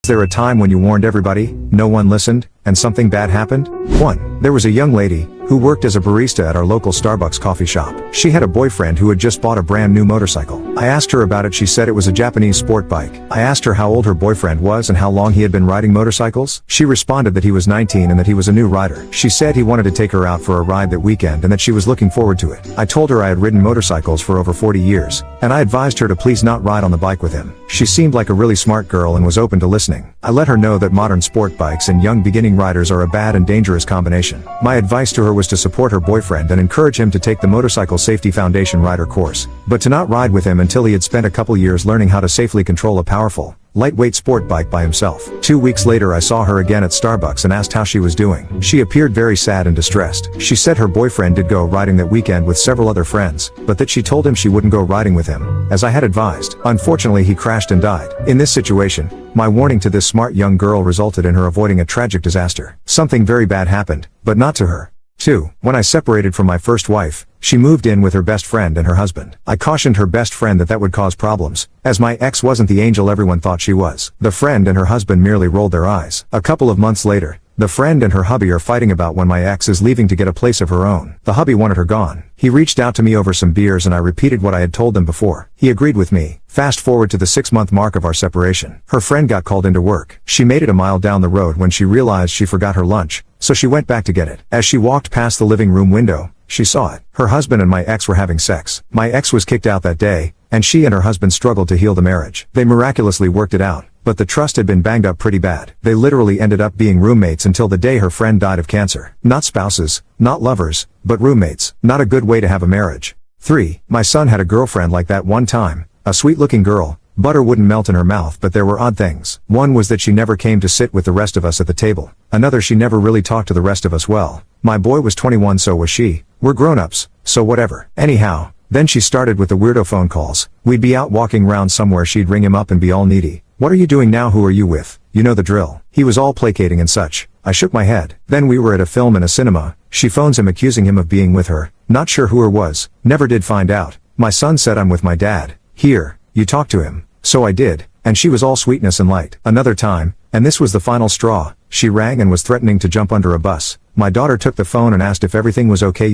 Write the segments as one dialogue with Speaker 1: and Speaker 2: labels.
Speaker 1: there a time when you warned everybody, no one listened, and something bad happened? 1. There was a young lady who worked as a barista at our local Starbucks coffee shop. She had a boyfriend who had just bought a brand new motorcycle. I asked her about it. She said it was a Japanese sport bike. I asked her how old her boyfriend was and how long he had been riding motorcycles. She responded that he was 19 and that he was a new rider. She said he wanted to take her out for a ride that weekend and that she was looking forward to it. I told her I had ridden motorcycles for over 40 years, and I advised her to please not ride on the bike with him. She seemed like a really smart girl and was open to listening. I let her know that modern sport bikes and young beginning riders are a bad and dangerous combination. My advice to her was to support her boyfriend and encourage him to take the Motorcycle Safety Foundation rider course, but to not ride with him until he had spent a couple years learning how to safely control a powerful, lightweight sport bike by himself. 2 weeks later I saw her again at Starbucks and asked how she was doing. She appeared very sad and distressed. She said her boyfriend did go riding that weekend with several other friends, but that she told him she wouldn't go riding with him, as I had advised. Unfortunately, he crashed and died. In this situation, my warning to this smart young girl resulted in her avoiding a tragic disaster. Something very bad happened, but not to her. 2. When I separated from my first wife, she moved in with her best friend and her husband. I cautioned her best friend that that would cause problems, as my ex wasn't the angel everyone thought she was. The friend and her husband merely rolled their eyes. A couple of months later, the friend and her hubby are fighting about when my ex is leaving to get a place of her own. The hubby wanted her gone. He reached out to me over some beers and I repeated what I had told them before. He agreed with me. Fast forward to the 6-month mark of our separation. Her friend got called into work. She made it a mile down the road when she realized she forgot her lunch, so she went back to get it. As she walked past the living room window, she saw it. Her husband and my ex were having sex. My ex was kicked out that day, and she and her husband struggled to heal the marriage. They miraculously worked it out, but the trust had been banged up pretty bad. They literally ended up being roommates until the day her friend died of cancer. Not spouses, not lovers, but roommates. Not a good way to have a marriage. 3. My son had a girlfriend like that one time, a sweet-looking girl. Butter wouldn't melt in her mouth, but there were odd things. One was that she never came to sit with the rest of us at the table. Another, she never really talked to the rest of us well. My boy was 21, so was she. We're grown-ups, so whatever. Anyhow, then she started with the weirdo phone calls. We'd be out walking round somewhere, she'd ring him up and be all needy. What are you doing now? Who are you with? You know the drill. He was all placating and such. I shook my head. Then we were at a film in a cinema. She phones him accusing him of being with her. Not sure who her was. Never did find out. My son said, I'm with my dad. Here, you talk to him. So I did, and she was all sweetness and light. Another time, and this was the final straw, she rang and was threatening to jump under a bus. My daughter took the phone and asked if everything was okay.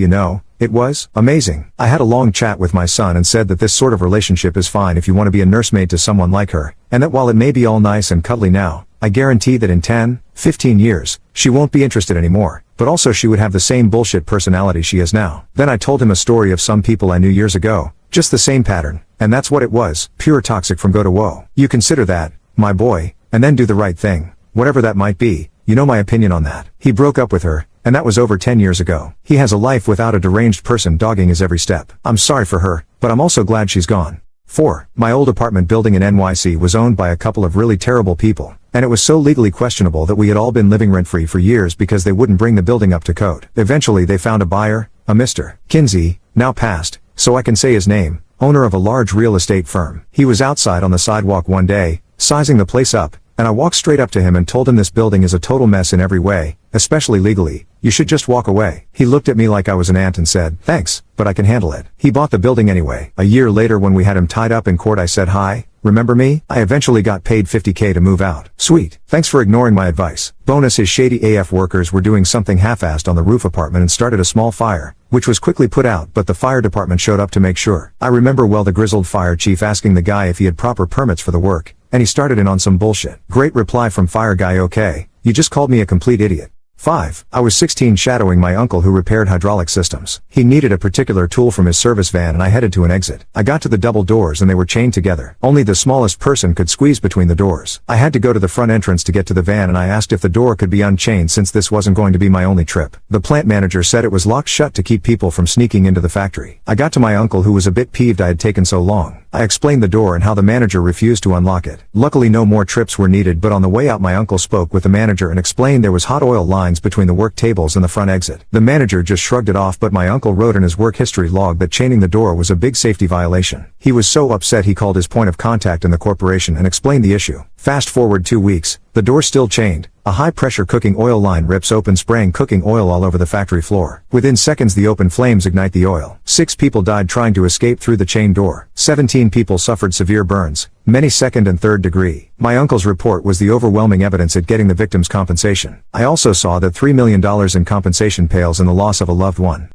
Speaker 1: It was amazing. I had a long chat with my son and said that this sort of relationship is fine if you want to be a nursemaid to someone like her, and that while it may be all nice and cuddly now, I guarantee that in 10, 15 years, she won't be interested anymore, but also she would have the same bullshit personality she has now. Then I told him a story of some people I knew years ago, just the same pattern, and that's what it was, pure toxic from go to woe. You consider that, my boy, and then do the right thing, whatever that might be. You know my opinion on that. He broke up with her, and that was over 10 years ago. He has a life without a deranged person dogging his every step. I'm sorry for her, but I'm also glad she's gone. 4. My old apartment building in NYC was owned by a couple of really terrible people, and it was so legally questionable that we had all been living rent-free for years because they wouldn't bring the building up to code. Eventually they found a buyer, a Mr. Kinsey, now passed, so I can say his name, owner of a large real estate firm. He was outside on the sidewalk one day, sizing the place up, and I walked straight up to him and told him this building is a total mess in every way, especially legally. You should just walk away. He looked at me like I was an ant and said, thanks, but I can handle it. He bought the building anyway. A year later when we had him tied up in court I said, hi, remember me? I eventually got paid $50K to move out. Sweet. Thanks for ignoring my advice. Bonus, his shady AF workers were doing something half-assed on the roof apartment and started a small fire, which was quickly put out, but the fire department showed up to make sure. I remember well the grizzled fire chief asking the guy if he had proper permits for the work, and he started in on some bullshit. Great reply from fire guy, okay, you just called me a complete idiot. 5. I was 16 shadowing my uncle who repaired hydraulic systems. He needed a particular tool from his service van and I headed to an exit. I got to the double doors and they were chained together. Only the smallest person could squeeze between the doors. I had to go to the front entrance to get to the van and I asked if the door could be unchained since this wasn't going to be my only trip. The plant manager said it was locked shut to keep people from sneaking into the factory. I got to my uncle who was a bit peeved I had taken so long. I explained the door and how the manager refused to unlock it. Luckily no more trips were needed, but on the way out my uncle spoke with the manager and explained there was hot oil lines between the work tables and the front exit. The manager just shrugged it off, but my uncle wrote in his work history log that chaining the door was a big safety violation. He was so upset he called his point of contact in the corporation and explained the issue. Fast forward 2 weeks, the door still chained, A high-pressure cooking oil line rips open, spraying cooking oil all over the factory floor. Within seconds, the open flames ignite the oil. 6 people died trying to escape through the chain door. 17 people suffered severe burns, many second and third degree. My uncle's report was the overwhelming evidence at getting the victims' compensation. I also saw that $3 million in compensation pales in the loss of a loved one.